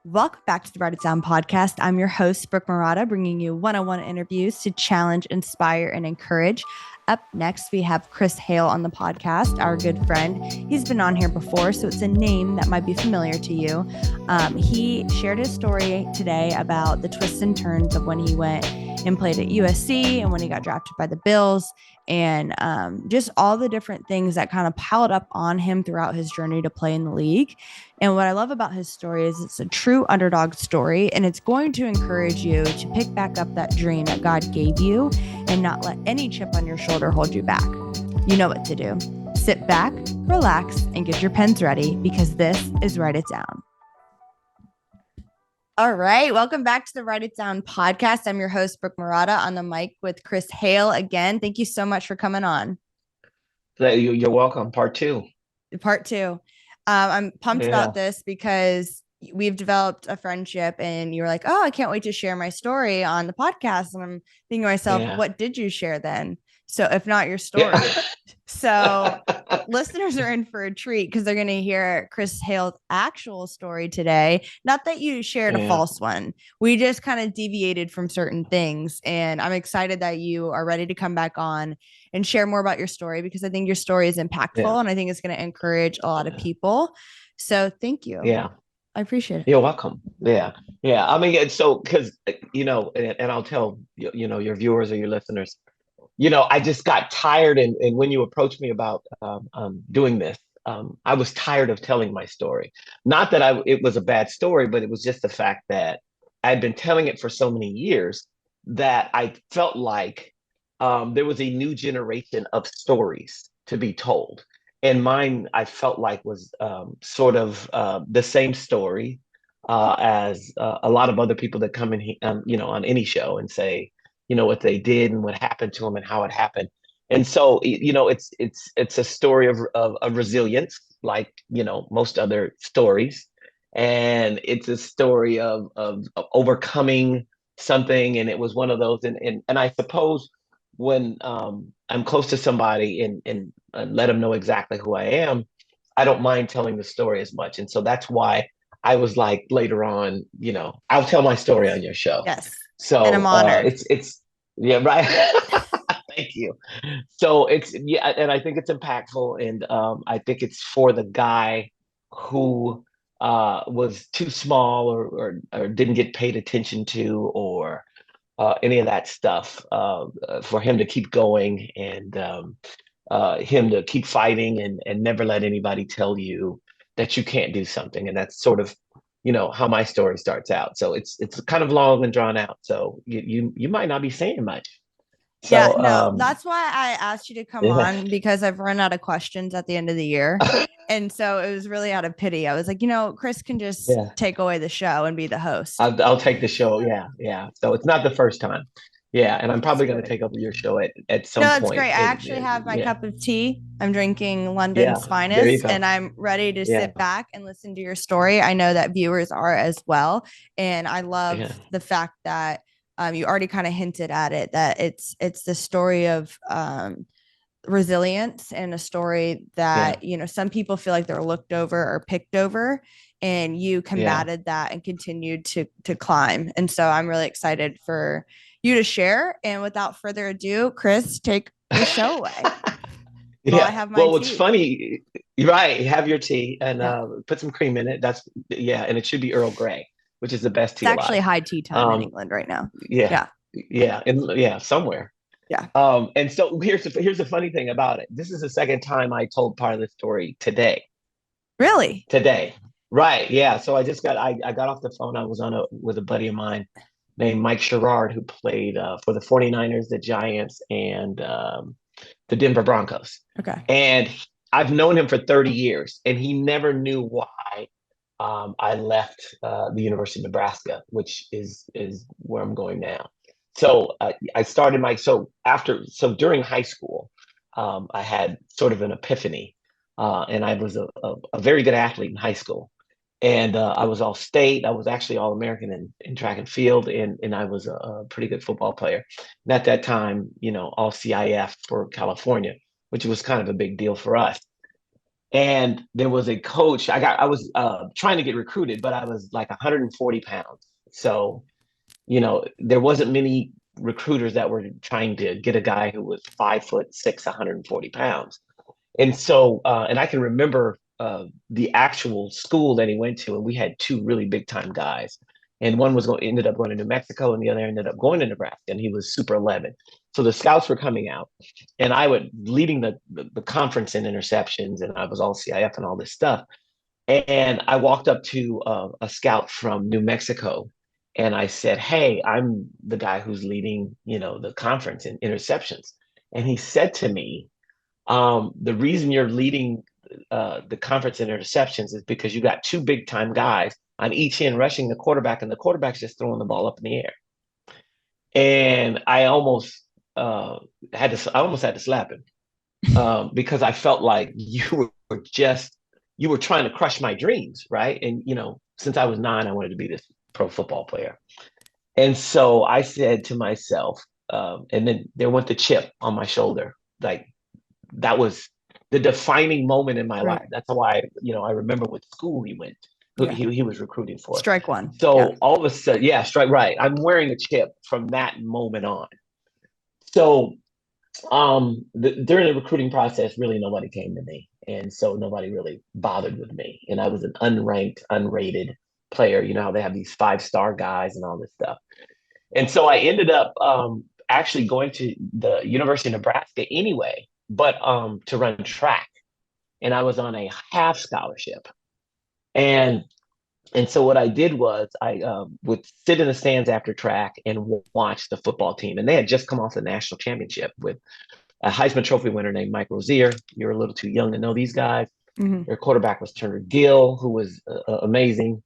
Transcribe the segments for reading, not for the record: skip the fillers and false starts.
Welcome back to the Write It Down podcast. I'm your host, Brooke Murata, bringing you one-on-one interviews to challenge, inspire, and encourage. Up next, we have Chris Hale on the podcast, our good friend. He's been on here before, so it's a name that might be familiar to you. He shared his story today about the twists and turns of when he went and played at USC and when he got drafted by the Bills, and just all the different things that kind of piled up on him throughout his journey to play in the league. And what I love about his story is it's a true underdog story, and it's going to encourage you to pick back up that dream that God gave you and not let any chip on your shoulder hold you back. You know what to do. Sit back, relax, and get your pens ready because this is Write It Down. All right. Welcome back to the Write It Down podcast. I'm your host, Brooke Murata, on the mic with Chris Hale again. Thank you so much for coming on. You're welcome. Part two. Part two. I'm pumped about this because we've developed a friendship and you were like, oh, I can't wait to share my story on the podcast. And I'm thinking to myself, what did you share then? So if not your story. So listeners are in for a treat because they're going to hear Chris Hale's actual story today. Not that you shared a false one. We just kind of deviated from certain things. And I'm excited that you are ready to come back on and share more about your story because I think your story is impactful and I think it's going to encourage a lot of people. So thank you. Yeah. I appreciate it. You're welcome. Yeah. Yeah. I mean, so because, and I'll tell, your viewers or your listeners, I just got tired. And when you approached me about doing this, I was tired of telling my story. Not that it was a bad story, but it was just the fact that I'd been telling it for so many years that I felt like there was a new generation of stories to be told. And mine, I felt like was sort of the same story as a lot of other people that come in, on any show and say, what they did and what happened to them and how it happened. And so, it's a story of resilience, like, most other stories. And it's a story of overcoming something. And it was one of those. And I suppose when I'm close to somebody and let them know exactly who I am, I don't mind telling the story as much. And so that's why I was like later on, I'll tell my story on your show. Yes. So and I'm honored. It's yeah, right. Thank you. So and I think it's impactful, and I think it's for the guy who was too small or didn't get paid attention to or any of that stuff, for him to keep going and him to keep fighting and never let anybody tell you that you can't do something. And that's sort of, how my story starts out. So it's kind of long and drawn out. So you might not be saying much. So, that's why I asked you to come on because I've run out of questions at the end of the year. And so it was really out of pity. I was like, Chris can just take away the show and be the host. I'll take the show. Yeah. Yeah. So it's not the first time. Yeah. And I'm probably going to take over your show at some point. No, that's great. I actually have my cup of tea. I'm drinking London's finest and I'm ready to sit back and listen to your story. I know that viewers are as well. And I love the fact that you already kind of hinted at it, that it's the story of resilience and a story that, some people feel like they're looked over or picked over, and you combated that and continued to climb. And so I'm really excited for you to share. And without further ado, Chris, take the show away. I have my tea. What's funny, right? Have your tea and put some cream in it. And it should be Earl Grey, which is the best tea. It's actually high tea time in England right now. Somewhere. Yeah. And so here's the funny thing about it. This is the second time I told part of the story today. Really? Today. Right. Yeah. So I got off the phone. I was with a buddy of mine named Mike Sherrard, who played for the 49ers, the Giants, and the Denver Broncos. Okay. And I've known him for 30 years, and he never knew why I left the University of Nebraska, which is where I'm going now. So I started during high school, I had sort of an epiphany, and I was a very good athlete in high school. And I was all state. I was actually all American in track and field, and I was a pretty good football player. And at that time, all CIF for California, which was kind of a big deal for us. And there was a coach. I was trying to get recruited, but I was like 140 pounds. So, there wasn't many recruiters that were trying to get a guy who was 5'6", 140 pounds. And so, and I can remember the actual school that he went to, and we had two really big time guys. And one ended up going to New Mexico, and the other ended up going to Nebraska, and he was Super 11. So the scouts were coming out, and I would leading the conference in interceptions, and I was all CIF and all this stuff. And I walked up to a scout from New Mexico, and I said, "Hey, I'm the guy who's leading, the conference in interceptions." And he said to me, the reason you're leading the conference in interceptions is because you got two big time guys on each end rushing the quarterback, and the quarterback's just throwing the ball up in the air. And I almost had to slap him because I felt like you were trying to crush my dreams, right? And since I was 9, I wanted to be this pro football player. And so I said to myself, and then there went the chip on my shoulder, like that was the defining moment in my life. That's why, I remember what school he went. He was recruiting for. Strike one. So all of a sudden, strike right. I'm wearing a chip from that moment on. So during the recruiting process, really nobody came to me. And so nobody really bothered with me. And I was an unranked, unrated player. You know how they have these 5-star guys and all this stuff. And so I ended up actually going to the University of Nebraska anyway, but to run track. And I was on a half scholarship. And so what I did was I would sit in the stands after track and watch the football team. And they had just come off the national championship with a Heisman Trophy winner named Mike Rozier. You're a little too young to know these guys. Mm-hmm. Their quarterback was Turner Gill, who was amazing.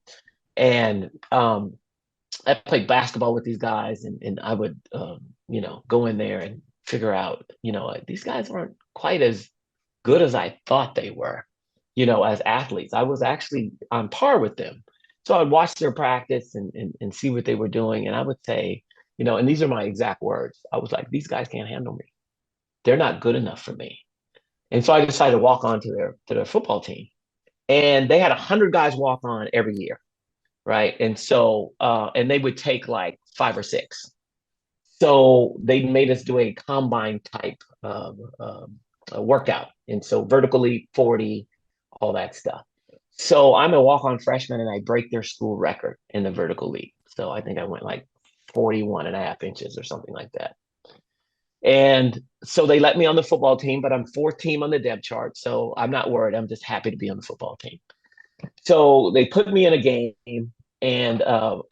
And I played basketball with these guys, and I would, go in there and figure out, these guys aren't quite as good as I thought they were, as athletes. I was actually on par with them. So I'd watch their practice and see what they were doing. And I would say, and these are my exact words. I was like, these guys can't handle me. They're not good enough for me. And so I decided to walk on to their football team. And they had 100 guys walk on every year. Right. And so, and they would take like 5 or 6. So they made us do a combine type workout. And so vertically 40, all that stuff. So I'm a walk-on freshman and I break their school record in the vertical league. So I think I went like 41.5 inches or something like that. And so they let me on the football team, but I'm 4th team on the depth chart. So I'm not worried. I'm just happy to be on the football team. So they put me in a game. And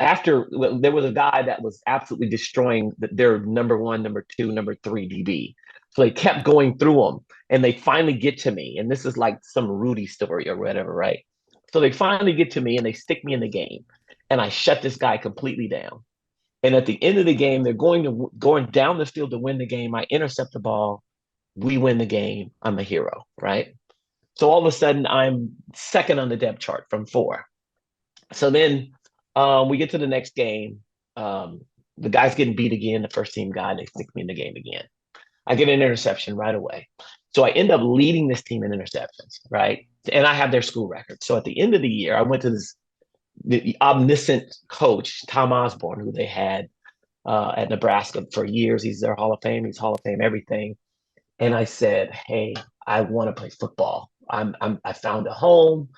after there was a guy that was absolutely destroying their number 1, number 2, number 3 DB. So they kept going through them and they finally get to me. And this is like some Rudy story or whatever, right? So they finally get to me and they stick me in the game and I shut this guy completely down. And at the end of the game, they're going down the field to win the game. I intercept the ball. We win the game. I'm a hero, right? So all of a sudden I'm 2nd on the depth chart from 4. So then we get to the next game. The guy's getting beat again, the first team guy, they stick me in the game again. I get an interception right away. So I end up leading this team in interceptions, right? And I have their school record. So at the end of the year, I went to the omniscient coach, Tom Osborne, who they had at Nebraska for years. He's their Hall of Fame. He's Hall of Fame everything. And I said, hey, I want to play football. I found a home.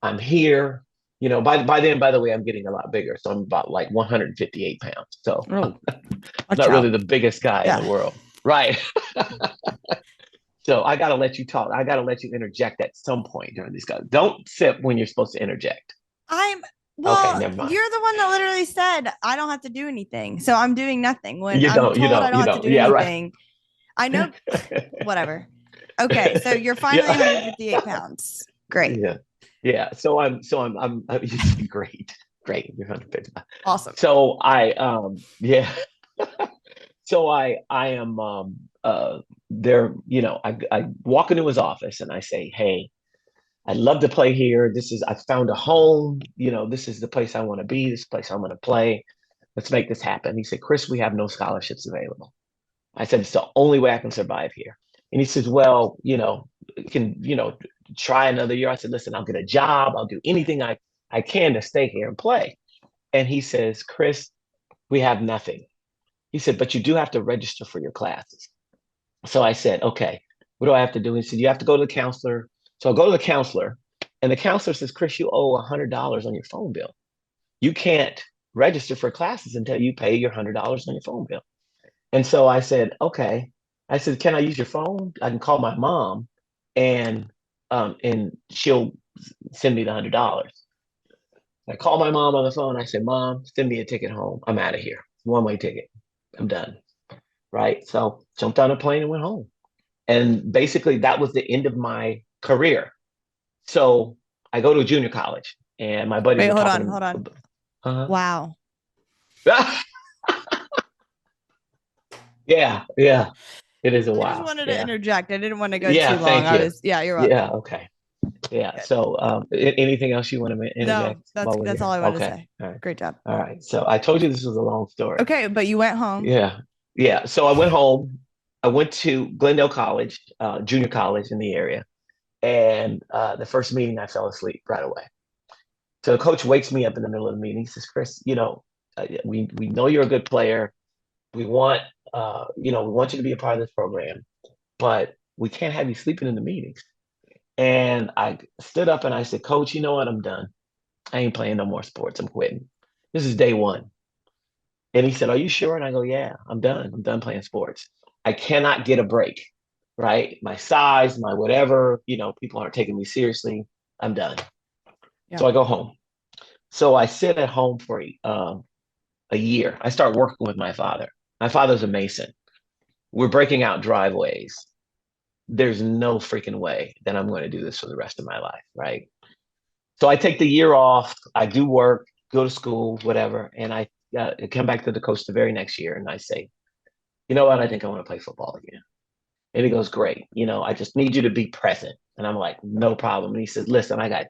I'm here. By then, by the way, I'm getting a lot bigger. So I'm about like 158 pounds. So not really the biggest guy in the world. Right. So I got to let you talk. I got to let you interject at some point during these guys. Don't sip when you're supposed to interject. Okay, never mind. You're the one that literally said I don't have to do anything. So I'm doing nothing. When I don't have to do anything. Right. I know. Whatever. Okay. So you're finally 158 pounds. Great. Yeah. So I'm great. You're 155. Awesome. So So I am there, I walk into his office and I say, hey, I'd love to play here. I found a home, this is the place I want to be, this is the place I'm going to play. Let's make this happen. He said, Chris, we have no scholarships available. I said, it's the only way I can survive here. And he says, well, try another year. I said, listen, I'll get a job. I'll do anything I can to stay here and play. And he says, Chris, we have nothing. He said, but you do have to register for your classes. So I said, okay, what do I have to do? He said, you have to go to the counselor. So I go to the counselor, and the counselor says, Chris, you owe $100 on your phone bill. You can't register for classes until you pay your $100 on your phone bill. And so I said, okay. I said, can I use your phone? I can call my mom, and she'll send me the $100. I called my mom on the phone. I said, Mom, send me a ticket home. I'm out of here. One-way ticket. I'm done. Right. So jumped on a plane and went home. And basically that was the end of my career. So I go to a junior college, and my buddies Wait, are hold talking on, hold on. uh Wow. Yeah, yeah. It is a I just wow. wanted to Yeah. interject. I didn't want to go Yeah, too long. thank you. Yeah, you're Yeah, welcome. okay. Yeah. Good. So anything else you want to No, interject that's while we're that's here? all I wanted to Okay. say. All right. Great job. All right. So I told you this was a long story. Okay, but you went home. Yeah. Yeah. So I went home. I went to Glendale College, junior college in the area. And the first meeting, I fell asleep right away. So the coach wakes me up in the middle of the meeting. He says, Chris, we know you're a good player. We want, we want you to be a part of this program, but we can't have you sleeping in the meetings. And I stood up and I said, Coach, you know what? I'm done. I ain't playing no more sports. I'm quitting. This is day one. And he said, Are you sure? And I go, Yeah, I'm done. I'm done playing sports. I cannot get a break, right? My size, my whatever, people aren't taking me seriously. I'm done. Yeah. So I go home. So I sit at home for a year. I start working with my father. My father's a mason. We're breaking out driveways. There's no freaking way that I'm going to do this for the rest of my life, right? So I take the year off. I do work, go to school, whatever, and I come back to the coach the very next year, and I say, you know what? I think I want to play football again. And he goes, great. I just need you to be present. And I'm like, no problem. And he says, listen, I got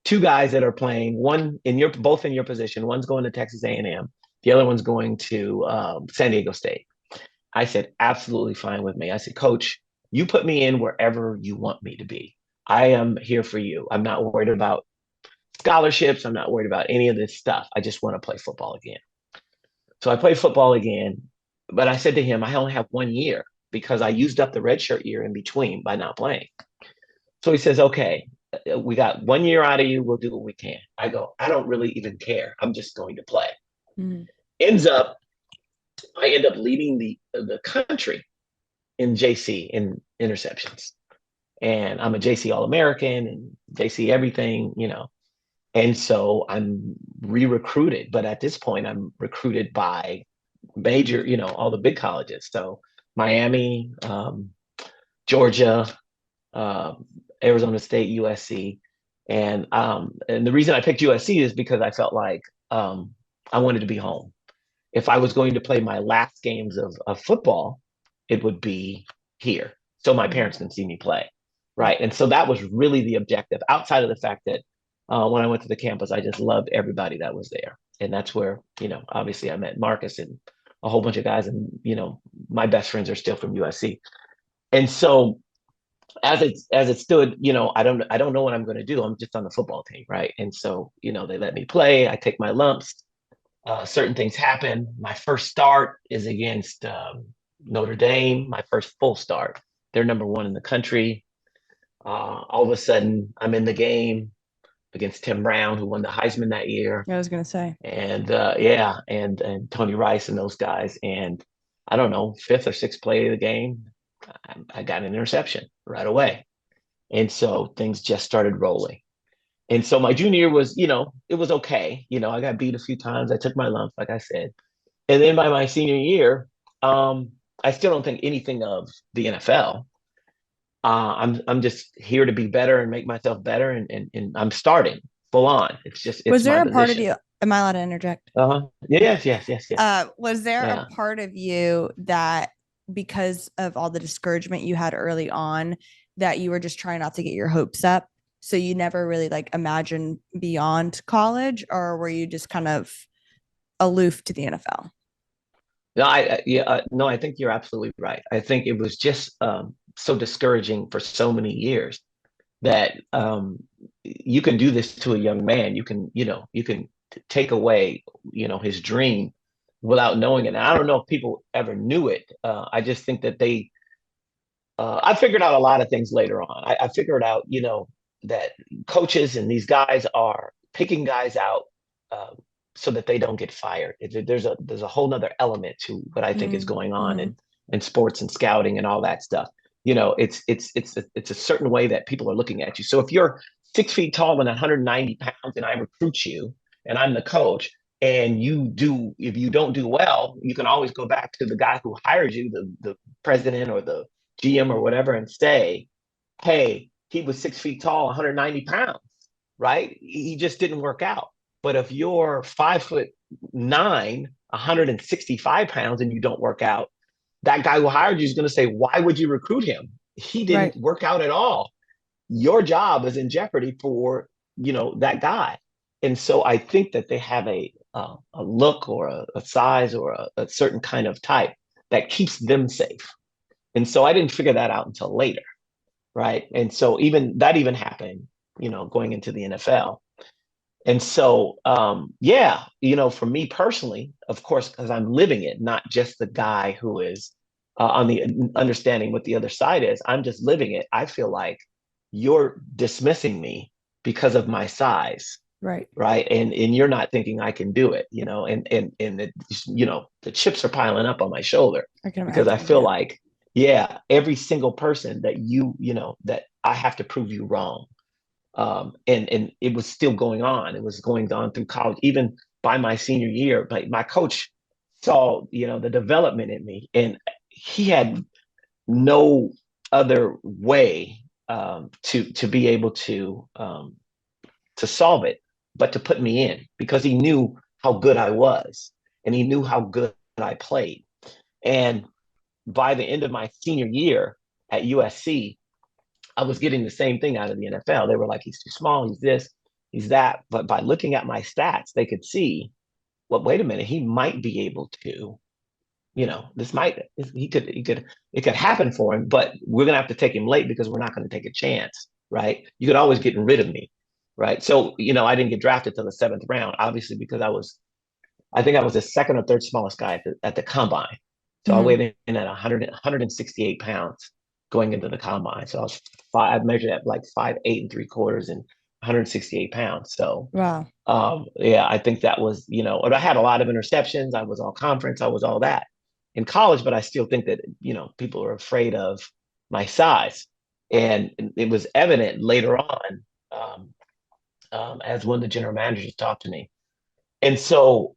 two guys that are playing, both in your position. One's going to Texas A&M. The other one's going to San Diego State. I said, absolutely fine with me. I said, Coach, you put me in wherever you want me to be. I am here for you. I'm not worried about scholarships. I'm not worried about any of this stuff. I just want to play football again. So I played football again, but I said to him, I only have 1 year because I used up the redshirt year in between by not playing. So he says, okay, we got 1 year out of you. We'll do what we can. I go, I don't really even care. I'm just going to play. Mm-hmm. I end up leading the country in JC in interceptions. And I'm a JC All-American and JC everything. And so I'm re-recruited. But at this point, I'm recruited by major, all the big colleges. So Miami, Georgia, uh, Arizona State, USC. And the reason I picked USC is because I felt like I wanted to be home. If I was going to play my last games of football, it would be here. So my parents can see me play. Right. And so that was really the objective, outside of the fact that when I went to the campus, I just loved everybody that was there. And that's where, obviously I met Marcus and a whole bunch of guys. And, my best friends are still from USC. And so as it stood, I don't know what I'm going to do. I'm just on the football team. Right. And so, they let me play. I take my lumps. Certain things happen. My first start is against Notre Dame, my first full start. They're number one in the country. All of a sudden, I'm in the game against Tim Brown, who won the Heisman that year. I was going to say. And and Tony Rice and those guys. And I don't know, fifth or sixth play of the game, I got an interception right away. And so things just started rolling. And so my junior year was, it was okay. I got beat a few times. I took my lumps, like I said. And then by my senior year, I still don't think anything of the NFL. I'm just here to be better and make myself better, and I'm starting full on. It's was there my a part of position. you? Am I allowed to interject? Yes. Was there a part of you that, because of all the discouragement you had early on, that you were just trying not to get your hopes up? So you never really imagined beyond college, or were you just kind of aloof to the NFL? No, I think you're absolutely right. I think it was just so discouraging for so many years that you can do this to a young man. You can take away, his dream without knowing it. And I don't know if people ever knew it. I just think that I figured out a lot of things later on. I figured out, that coaches and these guys are picking guys out uh, so that they don't get fired. There's a whole nother element to what I think is going on Mm-hmm. in sports and scouting and all that stuff. It's a certain way that people are looking at you. So if you're 6 feet tall and 190 pounds, and I recruit you, and I'm the coach, and if you don't do well, you can always go back to the guy who hired you, the president or the GM or whatever, and say, hey, he was 6 feet tall, 190 pounds, right? He just didn't work out. But if you're 5'9", 165 pounds, and you don't work out, that guy who hired you is going to say, why would you recruit him? He Right. didn't work out at all. Your job is in jeopardy for, that guy. And so I think that they have a look or a size or a certain kind of type that keeps them safe. And so I didn't figure that out until later, right? And so even happened, going into the NFL. And so, yeah, for me personally, of course, because I'm living it, not just the guy who is on the understanding what the other side is. I'm just living it. I feel like you're dismissing me because of my size, Right. right? And you're not thinking I can do it, the chips are piling up on my shoulder I can because I imagine. feel Yeah. like, yeah, every single person that that I have to prove you wrong. And it was still going on. It was going on through college, even by my senior year. But my coach saw, the development in me, and he had no other way to be able to solve it, but to put me in because he knew how good I was, and he knew how good I played. And by the end of my senior year at USC, I was getting the same thing out of the NFL. They were like, he's too small, he's this, he's that. But by looking at my stats, they could see, well, wait a minute, he might be able to, it could happen for him, but we're going to have to take him late because we're not going to take a chance, right? You could always get rid of me, right? So, I didn't get drafted till the seventh round, obviously, because I think I was the second or third smallest guy at the combine. So I Mm-hmm. weighed in at 168 pounds going into the combine. So I measured at like 5'8 3/4" and 168 pounds. So, Wow. yeah, I think that was, and I had a lot of interceptions. I was all conference. I was all that in college, but I still think that, people are afraid of my size. And it was evident later on, as one of the general managers talked to me. And so,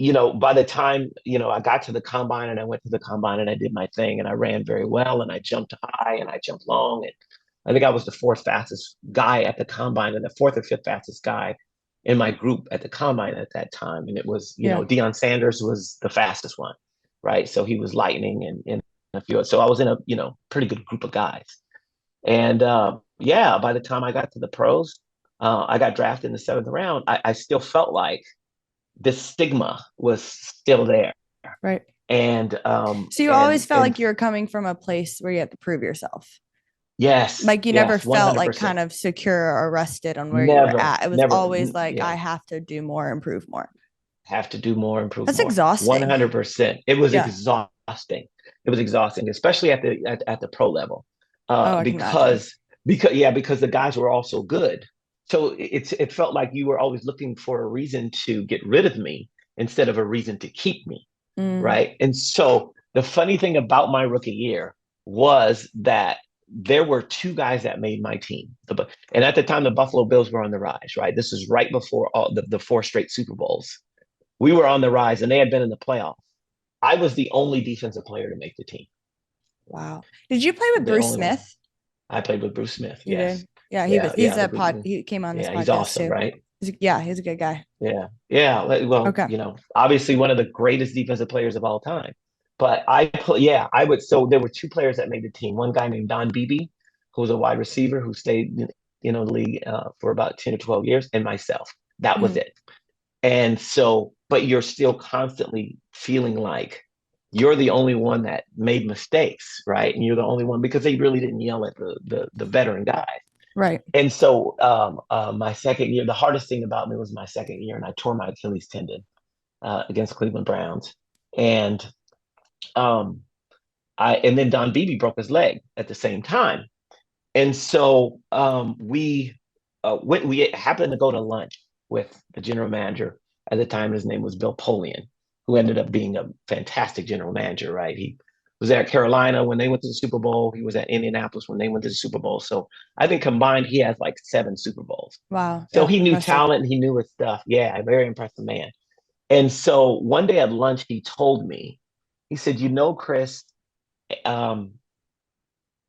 by the time, I got to the combine, and I went to the combine, and I did my thing, and I ran very well, and I jumped high, and I jumped long. And I think I was the fourth fastest guy at the combine, and the fourth or fifth fastest guy in my group at the combine at that time. And it was, Yeah. Deion Sanders was the fastest one, right? So he was lightning and a few. So I was in a, pretty good group of guys. And yeah, by the time I got to the pros, I got drafted in the seventh round. I still felt like this stigma was still there. Right. And So you always felt like you were coming from a place where you had to prove yourself. yes, Like you never yes, felt like 100%. kind of secure or rested on where you were Never, at. It was never, always like, I yeah, have to do more, improve more. have to do more, improve That's more. exhausting. 100%. It was Yeah. exhausting. It was exhausting, especially at the pro level, Oh, I can imagine. because the guys were all so good. So it felt like you were always looking for a reason to get rid of me instead of a reason to keep me, Mm, right? And so the funny thing about my rookie year was that there were two guys that made my team. And at the time, the Buffalo Bills were on the rise, right? This is right before all the four straight Super Bowls. We were on the rise, and they had been in the playoffs. I was the only defensive player to make the team. wow. Did you play with The Bruce only one. Smith? I played with Bruce Smith. You Yes. did. Yeah, Yeah. he's Yeah. a pod he came on this Yeah. He's podcast awesome, too. right? Yeah, he's a good guy. Yeah. Yeah. Well, Okay. obviously one of the greatest defensive players of all time. But yeah, I would. So there were two players that made the team. One guy named Don Beebe, who was a wide receiver who stayed, the league for about 10 or 12 years, and myself. That was Mhm. it. And so, but you're still constantly feeling like you're the only one that made mistakes, right? And you're the only one because they really didn't yell at the veteran guys. Right. And so my second year, the hardest thing about me was my second year, and I tore my Achilles tendon against Cleveland Browns. And um, and then Don Beebe broke his leg at the same time. And so we happened to go to lunch with the general manager at the time. His name was Bill Polian, who ended up being a fantastic general manager, right? He was at Carolina when they went to the Super Bowl. He was at Indianapolis when they went to the Super Bowl. So I think combined, he has like 7 Super Bowls. Wow. So Yeah. he knew Impressive. talent and he knew his stuff. Yeah, a very impressive man. And so one day at lunch, he told me, he said, Chris, um,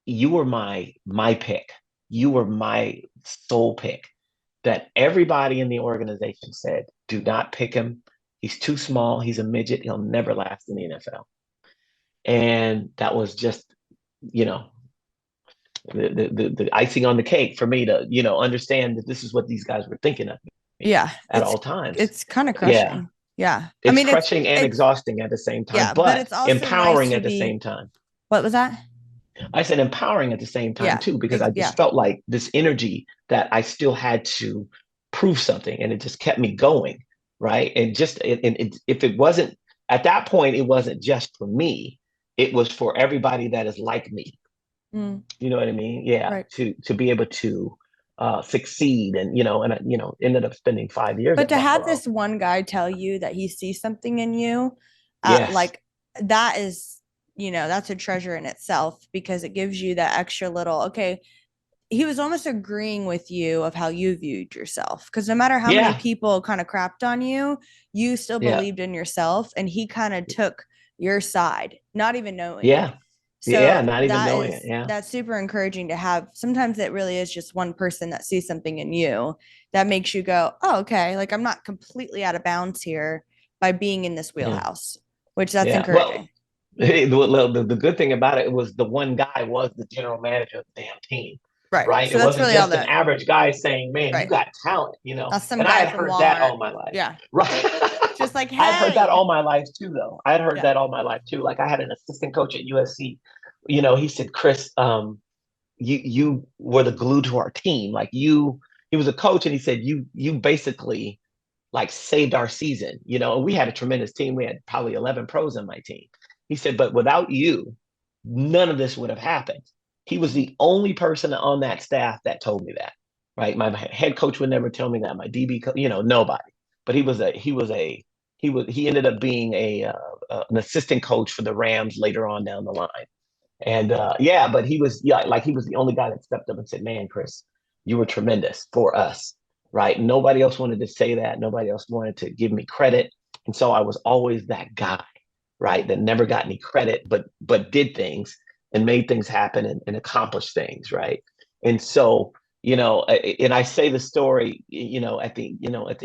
you were my pick. You were my sole pick. That everybody in the organization said, do not pick him. He's too small. He's a midget. He'll never last in the NFL. And that was just, you know, the icing on the cake for me to, understand that this is what these guys were thinking of me Yeah. at all times. It's kind of Yeah. crushing. Yeah. I It's mean, crushing and it's, exhausting at the same time, yeah, but but it's also nice empowering to at the be, same time. what was that? I said empowering at the same time Yeah. too, because I Yeah. just felt like this energy that I still had to prove something, and it just kept me going, right? And if it wasn't at that point, it wasn't just for me; it was for everybody that is like me. Mm, You know what I mean? Yeah, right. to be able to succeed, and ended up spending 5 years But at to have Buffalo. this one guy tell you that he sees something in you, Yes, like that is, that's a treasure in itself because it gives you that extra little, okay, he was almost agreeing with you of how you viewed yourself. Because no matter how many yeah, people kind of crapped on you, you still yeah, believed in yourself. And he kind of took your side, not even knowing it. yeah, yeah. So Not even knowing it. Yeah, that's super encouraging to have. Sometimes it really is just one person that sees something in you that makes you go, oh, okay, like I'm not completely out of bounds here by being in this yeah, wheelhouse, which that's yeah. Well, encouraging. the good thing about it was the one guy was the general manager of the damn team, Right. right? So It that's wasn't really all just an that. average guy saying, "Man, you Right. got talent," That's some And I guy had from heard that Walmart. all my life, Yeah. right? Just like, I had heard that hey. all my life too, though. I had heard Yeah. that all my life too. Like I had an assistant coach at USC. He said, "Chris, you were the glue to our team. Like you." He was a coach, and he said, "You basically like saved our season." And we had a tremendous team. We had probably 11 pros on my team. He said, but without you, none of this would have happened. He was the only person on that staff that told me that, right? My head coach would never tell me that. My DB, nobody. But he ended up being an assistant coach for the Rams later on down the line. And yeah, but he was like he was the only guy that stepped up and said, "Man, Chris, you were tremendous for us." Right? Nobody else wanted to say that. Nobody else wanted to give me credit, and so I was always that guy, right, that never got any credit, but did things and made things happen and accomplished things, right? And so and I say the story, at the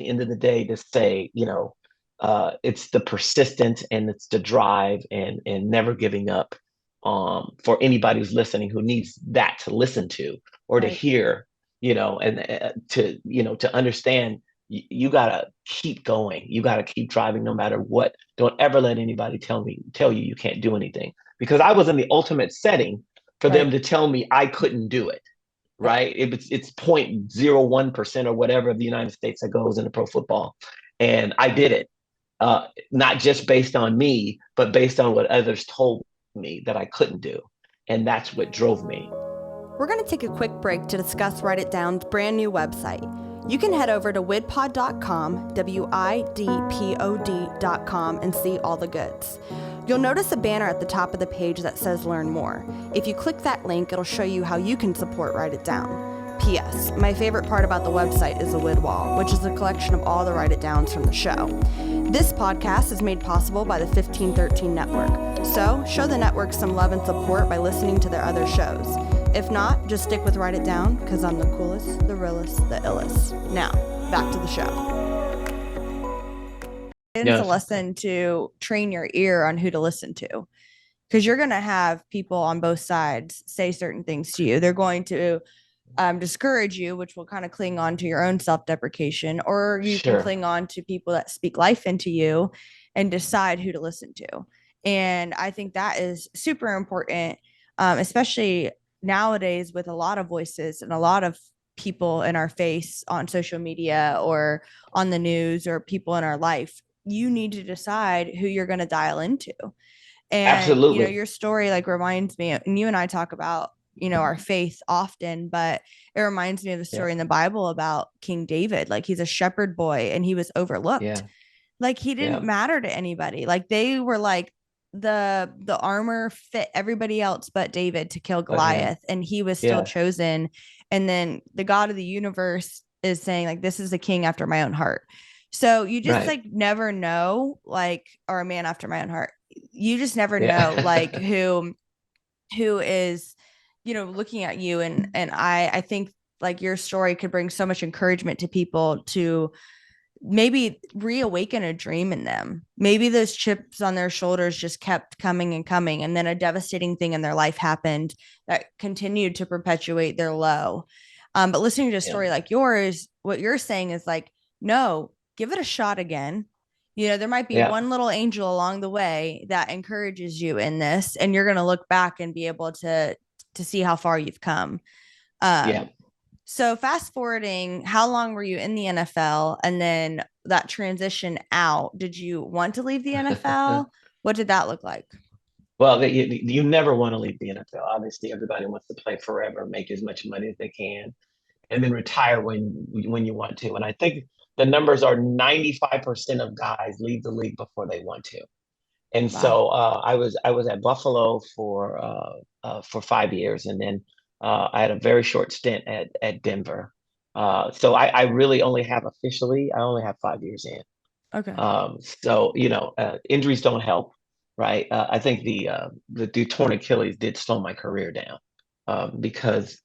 end of the day, to say, it's the persistence and it's the drive and never giving up for anybody who's listening who needs that to listen to or to Right. hear, and to understand you gotta keep going. You gotta keep driving no matter what. Don't ever let anybody tell you can't do anything. Because I was in the ultimate setting for Right. them to tell me I couldn't do it. Yep. Right? It's 0.01% or whatever of the United States that goes into pro football. And I did it. Not just based on me, but based on what others told me that I couldn't do. And that's what drove me. We're going to take a quick break to discuss Write It Down's brand new website. You can head over to widpod.com, WIDPOD.com, and see all the goods. You'll notice a banner at the top of the page that says Learn More. If you click that link, it'll show you how you can support Write It Down. P.S. My favorite part about the website is the WID wall, which is a collection of all the Write It Downs from the show. This podcast is made possible by the 1513 Network, so show the network some love and support by listening to their other shows. If not, just stick with Write It Down, because I'm the coolest, the realest, the illest. Now, back to the show. It's a lesson to train your ear on who to listen to, because you're going to have people on both sides say certain things to you. They're going to discourage you, which will kind of cling on to your own self-deprecation, or you can cling on to people that speak life into you and decide who to listen to. And I think that is super important, especially nowadays with a lot of voices and a lot of people in our face on social media or on the news or people in our life. You need to decide who you're going to dial into. And, Absolutely. your story like reminds me, and you and I talk about, our faith often, but it reminds me of the Yeah. story in the Bible about King David. Like he's a shepherd boy and he was overlooked. Yeah. Like he didn't Yeah. matter to anybody. Like they were like the armor fit everybody else but David to kill But him. Goliath, and he was still Yes. chosen. And then the God of the universe is saying like, this is a king after my own heart. So you just Right. like never know, like, or a man after my own heart. You just never know like Yeah. who is, looking at you. And I think like your story could bring so much encouragement to people to maybe reawaken a dream in them. Maybe those chips on their shoulders just kept coming and coming, and then a devastating thing in their life happened that continued to perpetuate their low. But listening to a Yeah. story like yours, what you're saying is like, no, give it a shot again. There might be Yeah. one little angel along the way that encourages you in this, and you're going to look back and be able to see how far you've come. Yeah. So fast forwarding, how long were you in the NFL? And then that transition out, did you want to leave the NFL? What did that look like? Well, you never want to leave the NFL. Obviously, everybody wants to play forever, make as much money as they can, and then retire when you want to. And I think the numbers are 95% of guys leave the league before they want to. And Wow. so I was at Buffalo for 5 years, and then I had a very short stint at Denver. So I really only have officially I only have 5 years in. Okay. So injuries don't help, right? I think the torn Achilles did slow my career down because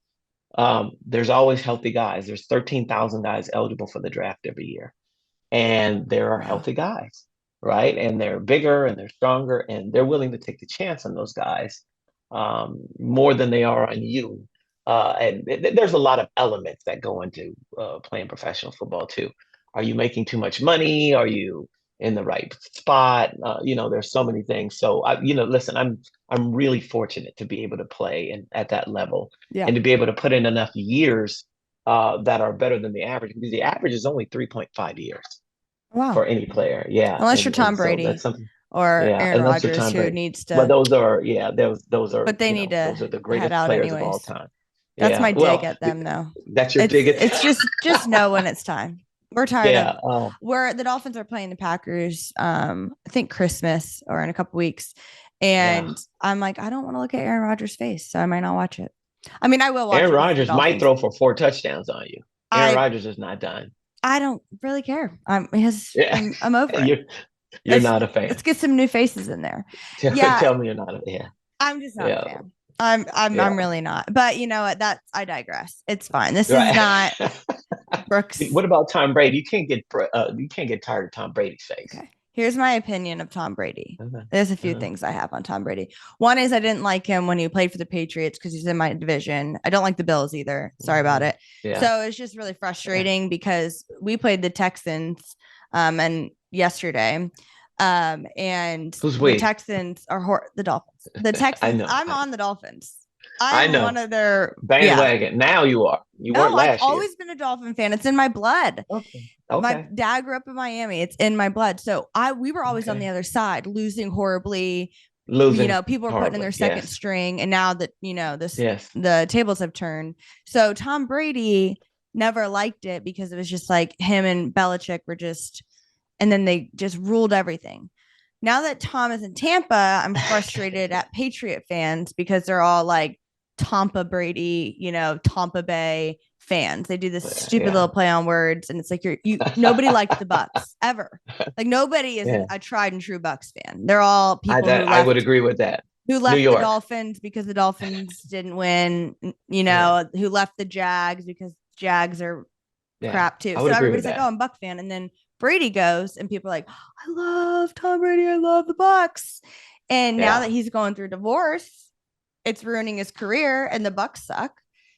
there's always healthy guys. There's 13,000 guys eligible for the draft every year, and there are Wow. healthy guys, right? And they're bigger and they're stronger, and they're willing to take the chance on those guys more than they are on you. And there's a lot of elements that go into playing professional football too. Are you making too much money? Are you in the right spot? There's so many things. So listen, I'm really fortunate to be able to play and at that level Yeah. and to be able to put in enough years that are better than the average, because the average is only 3.5 years Wow. for any player. Yeah. Unless you're And Tom so that's Brady something. or Yeah. Aaron Unless you're Rodgers, Tom who Brady. needs But to, those are, but they need those to are the head greatest out players of all anyways. time. That's Yeah. my dig Well, at them though. that's your It's dig at it's just know when it's time. We're tired of yeah. Oh, where the Dolphins are playing the Packers. I think Christmas or in a couple weeks, yeah. and I'm like, I don't want to look at Aaron Rodgers' face, so I might not watch it. I mean, I will watch Aaron it if it's the Rodgers might Dolphins. throw for 4 touchdowns on you. Aaron I Rodgers is not done. I don't really care. Yeah. I'm over it. You're Let's not a let's fan. get some new faces in there. Tell, Yeah, tell me you're not a yeah. I'm just not a Yeah. fan. I'm Yeah. really not. But you know what? That's I digress. It's fine. This is Right. not Brooks. What about Tom Brady? You can't get tired of Tom Brady's face. Okay. Here's my opinion of Tom Brady. Uh-huh. There's a few Uh-huh. things I have on Tom Brady. One is I didn't like him when he played for the Patriots because he's in my division. I don't like the Bills either. Sorry about Mhm. it. Yeah. So it's just really Yeah. frustrating because we played the Texans and yesterday. And Who's the we? Texans are the Dolphins. The I Texans, know. I'm on the Dolphins. I I'm one know. of their, yeah. Bandwagon. Now you are. You weren't No, I've last year. always been a Dolphin fan. It's in my blood. Okay. My Okay. dad grew up in Miami. It's in my blood. So we were always on the Okay. other side, losing horribly. Losing People are putting in their horribly. second Yes. string, and now that this Yes. the tables have turned. So Tom Brady never liked it because it was just like him and Belichick were just, and then they just ruled everything. Now that Tom is in Tampa, I'm frustrated at Patriot fans because they're all like Tampa Brady, Tampa Bay fans. They do this stupid Yeah. little play on words, and it's like nobody liked the Bucks ever. Like nobody is Yeah. a tried and true Bucks fan. They're all people I would agree with that. who New left the York. Dolphins because the Dolphins didn't win, Yeah. who left the Jags because Jags are Yeah. crap too. I So would agree with everybody's like, "Oh, that. I'm Buck fan," and then Brady goes, and people are like, "I love Tom Brady. I love the Bucks." And now that Yeah. he's going through divorce, it's ruining his career, and the Bucks suck.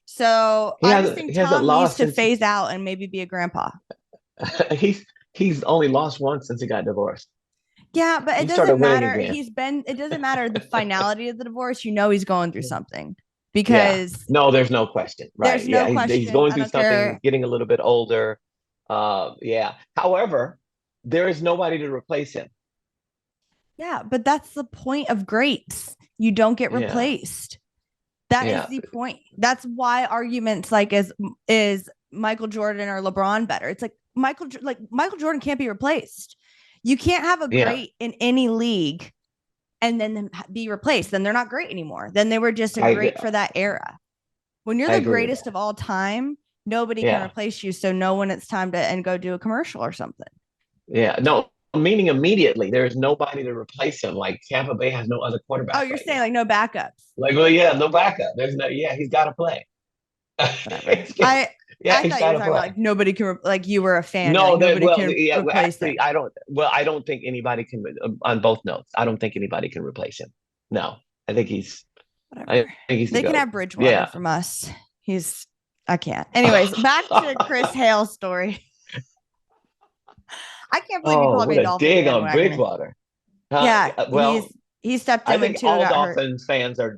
So He I just hasn't think he hasn't Tom needs lost to since phase out and maybe be a grandpa. he's only lost once since he got divorced. Yeah, but it He started doesn't winning matter. again. It doesn't matter the finality of the divorce. He's going through something. because No, there's no question. there's Right. no Yeah. He's question. going I through don't something. He's care. getting a little bit older. Yeah. However, there is nobody to replace him. Yeah, but that's the point of greats. You don't get Yeah. replaced. That is Yeah. the point. That's why arguments like is Michael Jordan or LeBron better? It's like Michael Jordan can't be replaced. You can't have a Yeah. great in any league and then be replaced. Then they're not great anymore. Then they were just a I agree. great for that era. When you're I the agree with greatest that. of all time, nobody can Yeah. replace you. So know when it's time to and go do a commercial or something. Yeah. No, meaning immediately. There is nobody to replace him. Like Tampa Bay has no other Oh, quarterback you're right saying now. like no backups. Like, well, yeah, no backup. There's no, yeah, he's got to play. Whatever. Yeah, I he's thought you got were to talking about play. like nobody can like you were a fan. You're No, like that nobody well, can yeah. Well, replace actually, him. I don't. Well, I don't think anybody can. On both notes, I don't think anybody can replace him. No, I think he's. I Whatever. think he's the They can goat. have Bridgewater Yeah. from us. He's I can't. Anyways, back to Chris Hale's story. I can't believe you Oh, called me what a a Dolphin dig on bandwagoner. Bridgewater. Yeah, Well, he stepped I in when think Tua all got hurt. Dolphins fans are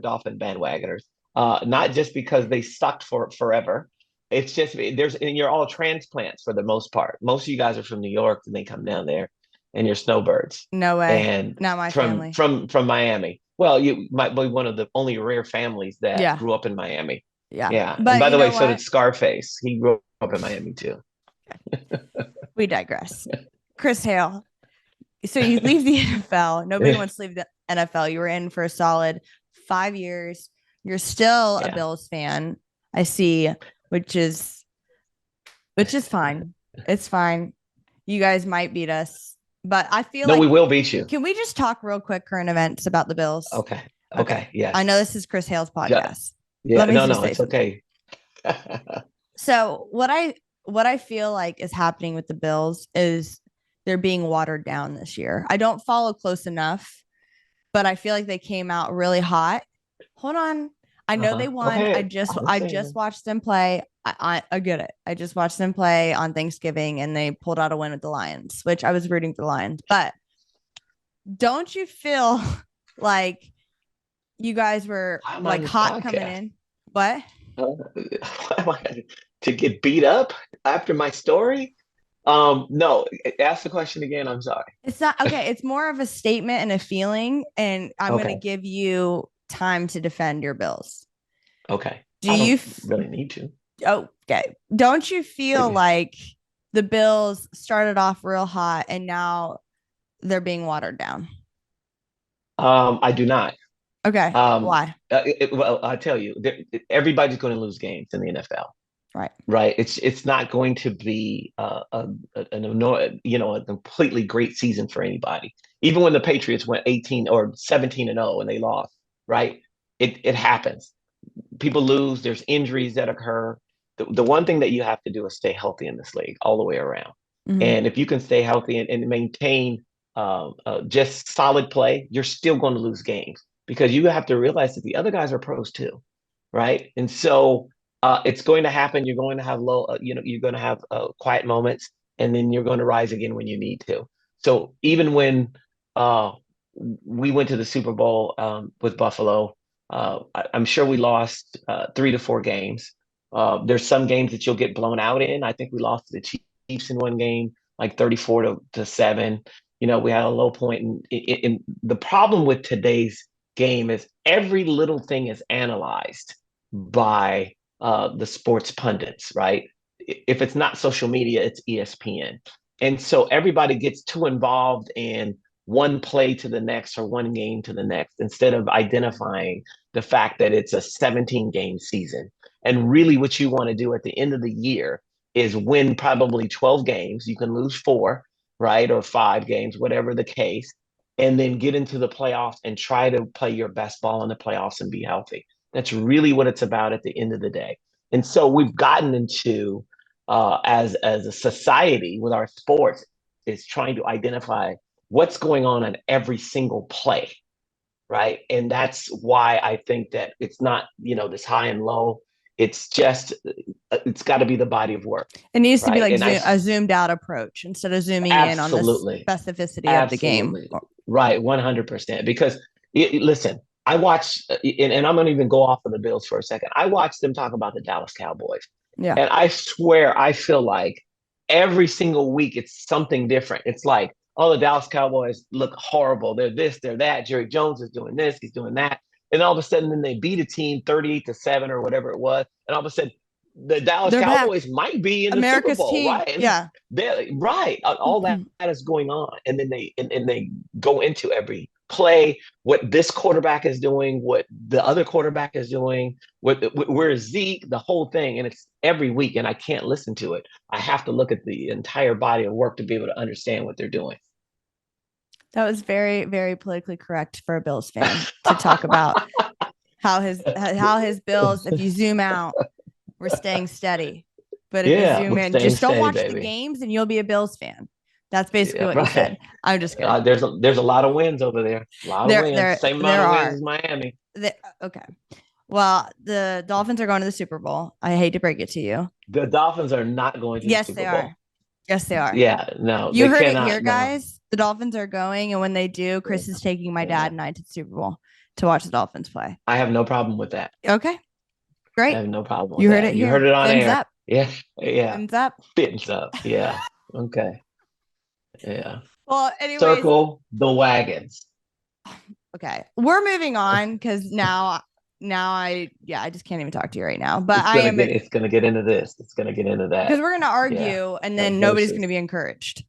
Dolphin bandwagoners. Not just because they sucked for forever. It's just and you're all transplants for the most part. Most of you guys are from New York and they come down there and you're snowbirds. No way. And Not my from family. from from Miami. Well, you might be one of the only rare families that Yeah. grew up in Miami. Yeah. Yeah. And But by you the way, know so did what? Scarface. He grew up in Miami too. We digress. Chris Hale. So you leave the NFL. Nobody wants to leave the NFL. You were in for a solid 5 years. You're still a Yeah. Bills fan. I see, which is fine. It's fine. You guys might beat us, but I feel No, we like will beat you. can we just talk real quick current events about the Bills? Okay. Okay. Okay. Yes. I know this is Chris Hale's Yeah. podcast. Yeah. Let me No, just no, say it's something. okay. So what I feel like is happening with the Bills is they're being watered down this year. I don't follow close enough, but I feel like they came out really hot. Hold on. I know they won. I Okay. just I'm I just listening. watched them play. I get it. I just watched them play on Thanksgiving and they pulled out a win with the Lions, which I was rooting for the Lions. But don't you feel like you guys were Why am I on like this hot coming podcast? in? What? Why am I to get beat up after my story? No, ask the question again. I'm sorry. It's not okay. It's more of a statement and a feeling, and I'm going to Okay. give you time to defend your Bills. Okay. Do I you? don't really need to. Okay. Don't you feel like the Bills started off real hot and now they're being watered down? I do not. Okay. Um, Why? well, I tell you, everybody's going to lose games in the NFL. Right. Right. It's not going to be a completely great season for anybody. Even when the Patriots went 18 or 17-0 and they lost, right? It happens. People lose. There's injuries that occur. The one thing that you have to do is stay healthy in this league all the way around. Mm-hmm. And if you can stay healthy and maintain just solid play, you're still going to lose games because you have to realize that the other guys are pros too, right? And so it's going to happen. You're going to have you're going to have quiet moments, and then you're going to rise again when you need to. So even when uh, we went to the Super Bowl with Buffalo, I'm sure we lost 3 to 4 games. There's some games that you'll get blown out in. I think we lost to the Chiefs in one game, like 34 to 7. We had a low point. And the problem with today's game is every little thing is analyzed by the sports pundits, right? If it's not social media, it's ESPN. And so everybody gets too involved in one play to the next or one game to the next instead of identifying the fact that it's a 17 game season. And really, what you want to do at the end of the year is win probably 12 games. You can lose 4, right? Or 5 games, whatever the case, and then get into the playoffs and try to play your best ball in the playoffs and be healthy. That's really what it's about at the end of the day. And so we've gotten into as a society with our sports is trying to identify what's going on in every single play, right? And that's why I think that it's not this high and low. It's just it's got to be the body of work, It needs to be right? like And I a zoomed out approach instead of zooming in on the absolutely, specificity of the game. absolutely right, 100%. Because listen, I watch, and I'm going to even go off of the Bills for a second. I watched them talk about the Dallas Cowboys. Yeah. And I swear, I feel like every single week it's something different. It's like, oh, the Dallas Cowboys look horrible. They're this, they're that. Jerry Jones is doing this, he's doing that. And all of a sudden, then they beat a team 38-7 or whatever it was. And all of a sudden, the Dallas They're Cowboys back. might be in the Super America's Bowl, team. right? Yeah. They're, right. All that is going on. And then they go into every play, what this quarterback is doing, what the other quarterback is doing, where is Zeke, the whole thing. And it's every week, and I can't listen to it. I have to look at the entire body of work to be able to understand what they're doing. That was very, very politically correct for a Bills fan to talk about how his Bills, if you zoom out, we're staying steady. But if you zoom in, just don't watch the games and you'll be a Bills fan. That's basically what you said. I'm just kidding. There's a lot of wins over there. A lot of wins. Same amount of wins as Miami. Okay. Well, the Dolphins are going to the Super Bowl. I hate to break it to you. The Dolphins are not going to the Super Bowl. Yes, they are. Yes, they are. Yeah, no. You heard it here, guys. The Dolphins are going, and when they do, Chris is taking my dad and I to the Super Bowl to watch the Dolphins play. I have no problem with that. Okay. Great. I have no problem with that. You heard that. it here. You heard it on Fins air. Up. Yeah. Yeah. Fins up. Fins up. Yeah. Okay. Yeah. Well, anyways. Circle the wagons. Okay. We're moving on because now I just can't even talk to you right now. But it's gonna get into this. It's gonna get into that. Because we're gonna argue and then nobody's gonna be encouraged.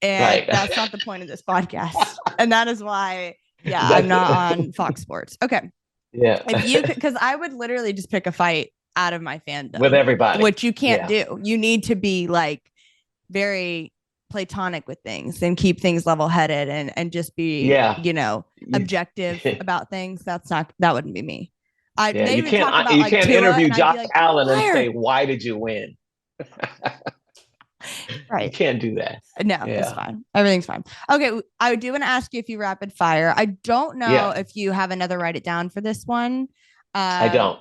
And that's not the point of this podcast. And that is why, I'm not on Fox Sports. Okay. Yeah. If you because I would literally just pick a fight out of my fandom. With everybody. Which you can't do. You need to be like very platonic with things and keep things level-headed and just be objective about things. That wouldn't be me. You can't interview Josh Allen and say, why did you win? Right. You can't do that. No, it's fine. Everything's fine. Okay. I do want to ask you a few rapid fire. I don't know if you have another write it down for this one. I don't.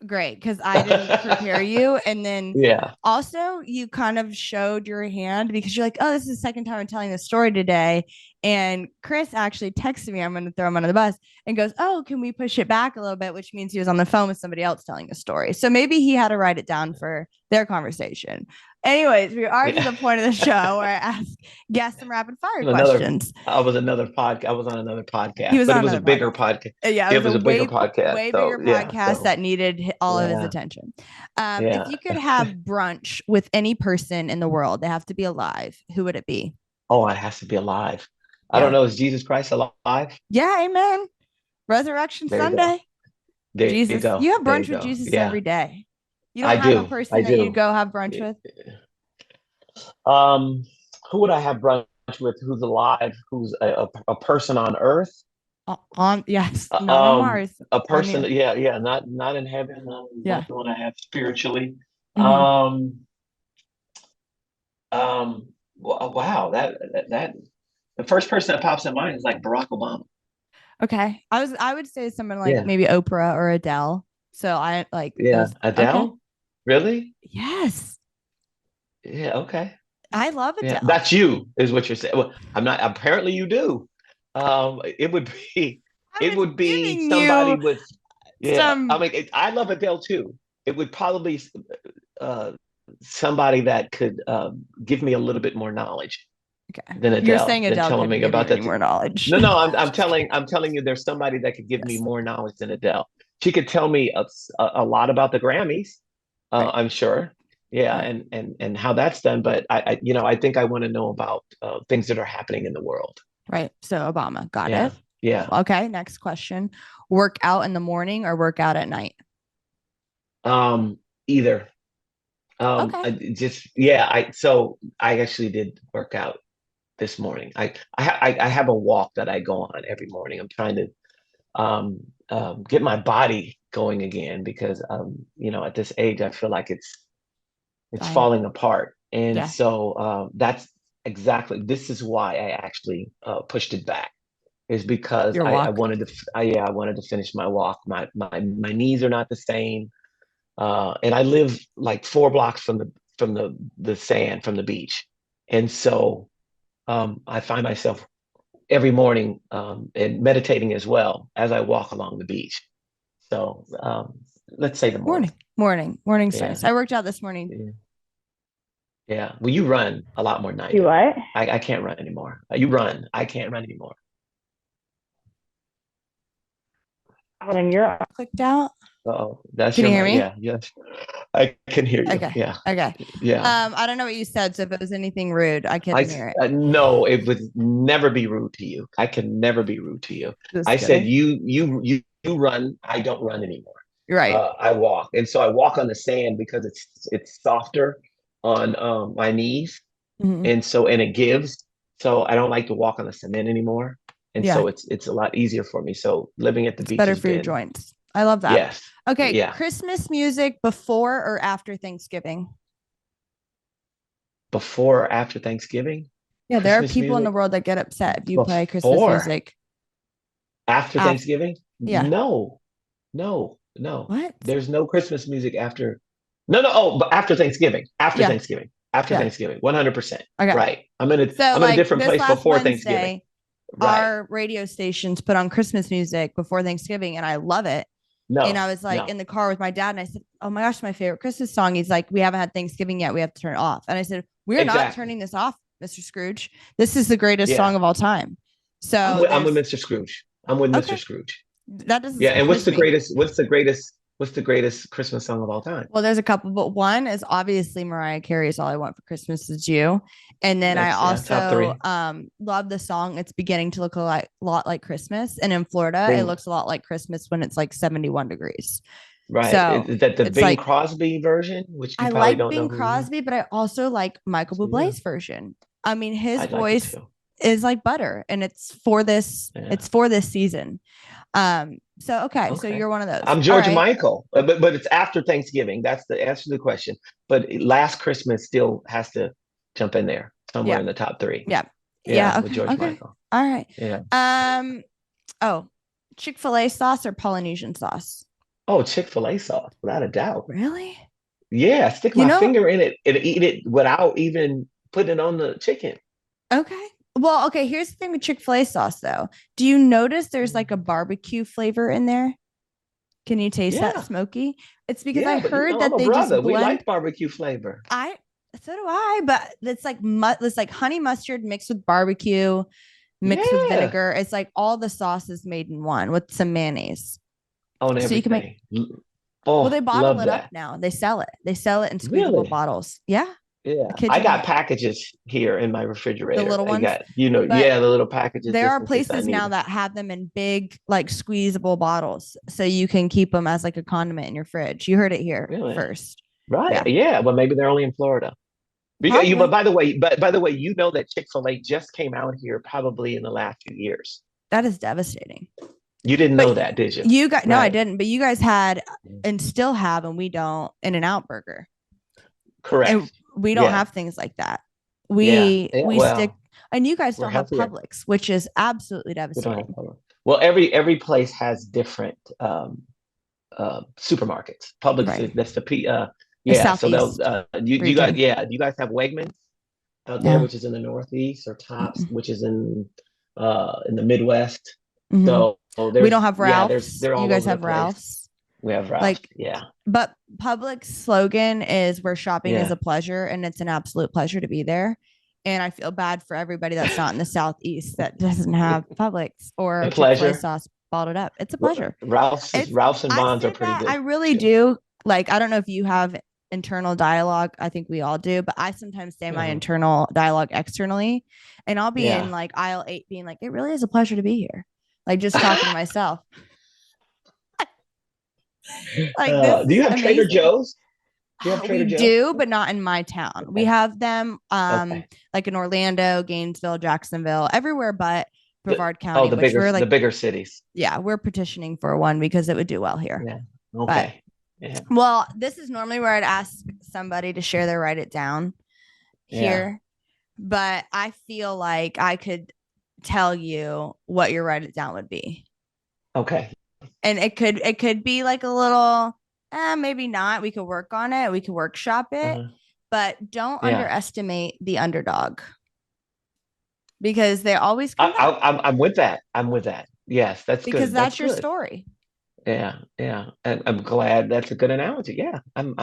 Great, because I didn't prepare you. And then also you kind of showed your hand because you're like, oh, this is the second time I'm telling this story today. And Chris actually texted me, I'm going to throw him under the bus, and goes, oh, can we push it back a little bit? Which means he was on the phone with somebody else telling a story. So maybe he had to write it down for their conversation. Anyways, we are to the point of the show where I ask guests some rapid fire questions. I was on another podcast. He was it was a bigger podcast. Yeah, it was a bigger podcast. Way bigger podcast that needed all of his attention. If you could have brunch with any person in the world, they have to be alive, who would it be? Oh, it has to be alive. I don't know. Is Jesus Christ alive? Yeah, amen. Resurrection Sunday. Jesus. You go. You have brunch with Jesus every day. You don't have a person that you go have brunch with? Who would I have brunch with? Who's alive? Who's a person on Earth? Not on Mars. A person, not in heaven. Not the one I have spiritually. Mm-hmm. Wow, that the first person that pops in mind is like Barack Obama. Okay, I would say someone like maybe Oprah or Adele. So I like those. Adele. Okay. Really? Yes. Yeah. Okay. I love Adele. Yeah, that's you, is what you're saying. Well, I'm not. Apparently, you do. It would be somebody with. Yeah. I mean, I love Adele too. It would probably somebody that could give me a little bit more knowledge. Okay. Than Adele. You're saying Adele telling me about that more knowledge. No, I'm telling you, there's somebody that could give me more knowledge than Adele. She could tell me a lot about the Grammys. I'm sure. Yeah. Right. And how that's done. But I think I want to know about things that are happening in the world. Right. So Obama. Got it. Yeah. Okay. Next question. Work out in the morning or work out at night? Either. Okay. So I actually did work out this morning. I have a walk that I go on every morning. I'm trying to get my body going again because at this age I feel like it's falling apart, and so this is why I actually pushed it back, is because I wanted to finish my walk. My knees are not the same, and I live like 4 blocks from the sand, from the beach, and so I find myself every morning, and meditating as well as I walk along the beach. So let's say the morning. Morning's Yeah. nice. I worked out this morning. Yeah. Yeah. Well, you run a lot more than I You do. what? I can't run anymore. You run. I can't run anymore. Autumn, you're Clicked out. Oh, that's Can your you hear mic. me? Yeah. Yes. I can hear you. Okay. Yeah. Okay. Yeah. I don't know what you said, so if it was anything rude, I couldn't hear it. No, it would never be rude to you. I can never be rude to you. Just I said kidding. you run. I don't run anymore. You're right. I walk, and so I walk on the sand because it's softer on my knees, Mhm. and it gives. So I don't like to walk on the cement anymore, and Yeah. so it's a lot easier for me. So living at the It's beach better has for your been joints. I love that. yes, Okay. yeah. Christmas music before or after Thanksgiving? Before or after Thanksgiving, Yeah, there are Christmas people in the music world that get upset if you play Christmas before music after after. Thanksgiving. Yeah. No, no, no. What? There's no Christmas music after. No, no. Oh, but after Thanksgiving. After Yeah. Thanksgiving. After Yeah. Thanksgiving. 100%. Okay. Right. So I'm in a like different this place last before Thanksgiving. Wednesday, Right. our radio stations put on Christmas music before Thanksgiving, and I love it. And I No. was like No. in the car with my dad, and I said, "Oh my gosh, my favorite Christmas song." He's like, "We haven't had Thanksgiving yet. We have to turn it off." And I said, "We're not Exactly. turning this off, Mr. Scrooge. This is the greatest song Yeah. of all time." So I'm with there's Mr. Scrooge. I'm with Mr. okay. Scrooge. That doesn't Yeah. And surprise me. what's the greatest Christmas song of all time? Well, there's a couple, but one is obviously Mariah Carey's "All I Want for Christmas Is You," and then I That's yeah, top also three. love the song. It's beginning to look a lot like Christmas, and in Florida, it Bing, looks a lot like Christmas when it's like 71 degrees. right. So Is that the it's Bing like Crosby version, which you I probably like don't know Bing who he is? Crosby, but I also like Michael Yeah, Bublé's version. I mean, his I like it voice too. is like butter, and it's for this. Yeah. It's for this season. So okay, so Okay. you're one of those. I'm All George right. Michael, but it's after Thanksgiving. That's the answer to the question. But last Christmas still has to jump in there somewhere Yeah. in the top three. Yeah. Yeah, Yeah. with Okay. George Okay. Michael. All right. Yeah. Oh, Chick-fil-A sauce or Polynesian sauce? Oh, Chick-fil-A sauce, without a doubt. Really? Yeah, stick You my know, finger in it and eat it without even putting it on the chicken. okay. Well, okay, here's the thing with Chick-fil-A sauce though. Do you notice there's like a barbecue flavor in there? Can you taste that Yeah, smoky? It's because I yeah, but heard I'm that a they just brother. We blend. like barbecue flavor. I so do I, but it's like it's like honey mustard mixed with barbecue, mixed with Yeah, vinegar. It's like all the sauces made in one with some mayonnaise. on So you can make. everything. Well, they Oh, bottle love it up that. now. They sell it. They sell it in squeezable Really? bottles. Yeah, I Yeah, kid I you got not. packages here in my The refrigerator. little I ones, got, but yeah, the little packages there just are in case I places need now them. that have them in big, like squeezable bottles, so you can keep them as like a condiment in your fridge. You heard it here Really? first. Right. Yeah, Yeah. Well, maybe they're only in Florida. But probably. by the way, you know that Chick-fil-A just came out here probably in the last few years. That is devastating. You didn't But know that, did you? you guys, no, I Right. didn't. But you guys had and still have, and we don't, In-N-Out Burger, and Correct. we don't Yeah. have things like that. Yeah. Yeah. We stick, Well, and you guys we're don't have healthier. Publix, which is absolutely We don't have devastating. Publix. Well, every place has different supermarkets. Right. That's the P. The Yeah. So they'll Southeast you guys, region. yeah, you guys have Wegmans out there, Yeah. which is in the Northeast, or Tops, Mm-mm. which is in the Midwest. Mhm. So We don't there's have yeah, Ralph's. they're You all guys over the have place. Ralph's. We have Ralph's. Like, Yeah. but Publix slogan is where shopping is Yeah. a pleasure, and it's an absolute pleasure to be there. And I feel bad for everybody that's not in the Southeast that doesn't have Publix A or Chick-fil-A pleasure. sauce bottled up. It's a pleasure. It's Ralph's and I Bonds are say pretty that I good really too. do. Like, I don't know if you have internal dialogue. I think we all do, but I sometimes say my Uh-huh. internal dialogue externally, and I'll be in Yeah. like aisle 8 being like, it really is a pleasure to be here. Like just talking to myself. Like this Do you is have Trader amazing. Joe's? Do you have We Trader Joe's? do, but not in my town. We Okay. have them Okay. like in Orlando, Gainesville, Jacksonville, everywhere but Brevard Oh, County, which we're the like, bigger cities. yeah, we're petitioning for one because it would do well here. Yeah. But Okay. Yeah. well, this is normally where I'd ask somebody to share their write it down Yeah. here. But I feel like I could tell you what your write it down would be. Okay. And it could be like a little maybe not. We could work on it. We could workshop it. Uh-huh. But don't Yeah. underestimate the underdog. because they always come back. I'm with that. I'm with that. Yes, that's because good. that's That's your good. story. Yeah, yeah. And I'm glad that's a good analogy. Yeah, I'm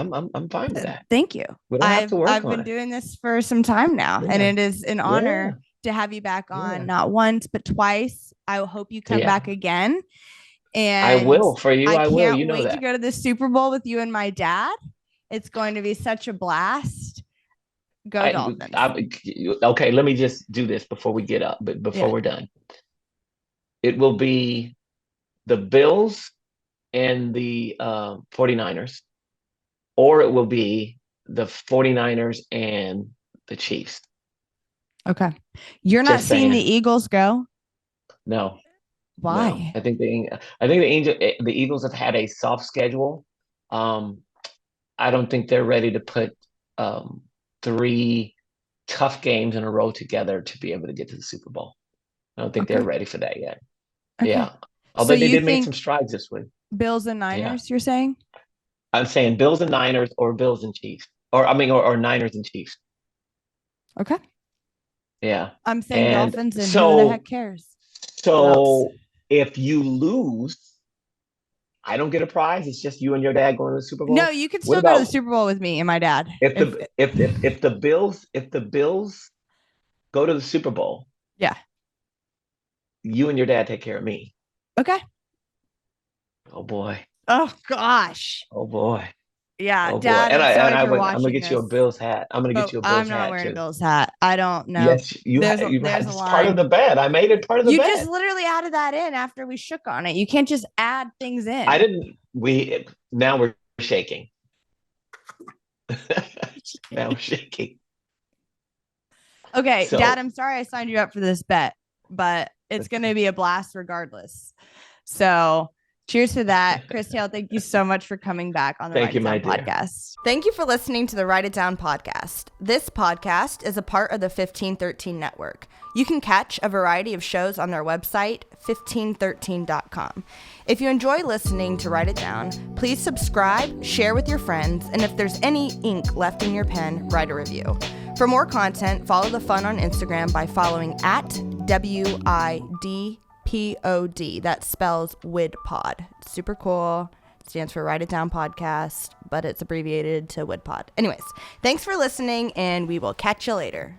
fine with that. Thank you. We don't have to work I've on been it. doing this for some time now, and Yeah, it is an yeah, honor to have you back on, yeah, not once but twice. I hope you come yeah. back again. I And will for you. I I will. You can't know wait to that. go to the Super Bowl with you and my dad. It's going to be such a blast. Go Dolphins. Okay, let me just do this before we get up, but before we're done. It will be the Bills and the 49ers, or it will be the 49ers and the Chiefs. Okay. You're not Just seeing the saying. Eagles go? No, no. Why? I think the Eagles have had a soft schedule. I don't think they're ready to put three tough games in a row together to be able to get to the Super Bowl. I don't think they're ready for that yet. Okay. Yeah. So Although they you did make some think strides this week. Bills and Yeah. Niners, you're saying? I'm saying Bills and Niners or Bills and Chiefs. Or Niners and Chiefs. Okay. Yeah. I'm saying And Dolphins, and who the heck cares? so if you lose, I don't get a prize. It's just you and your dad going to the Super Bowl. No, you can What still go to the about Super Bowl with me and my dad. if the Bills go to the Super Bowl? Yeah. You and your dad take care of me. Okay. Oh boy. Oh gosh. Oh boy. Yeah, Oh boy. Dad, And I'm sorry if you're I'm gonna watching get you a this, Bills hat. I'm gonna get but you a I'm Bills not hat wearing a too. Bills hat. I don't know. Yes, There's a it's line. part of the bet. I made it part of the You bet. just literally added that in after we shook on it. You can't just add things in. I didn't. Now we're shaking. Now we're shaking. Okay, So, Dad, I'm sorry I signed you up for this bet, but it's going to be a blast regardless. So, cheers to that. Chris Hale, thank you so much for coming back on the Thank Write you, It my Down dear. podcast. Thank you for listening to the Write It Down podcast. This podcast is a part of the 1513 network. You can catch a variety of shows on their website, 1513.com. If you enjoy listening to Write It Down, please subscribe, share with your friends, and if there's any ink left in your pen, write a review. For more content, follow the fun on Instagram by following at WIDPOD. That spells WIDPOD. It's super cool. It stands for Write It Down Podcast, but it's abbreviated to WIDPOD. Anyways, thanks for listening, and we will catch you later.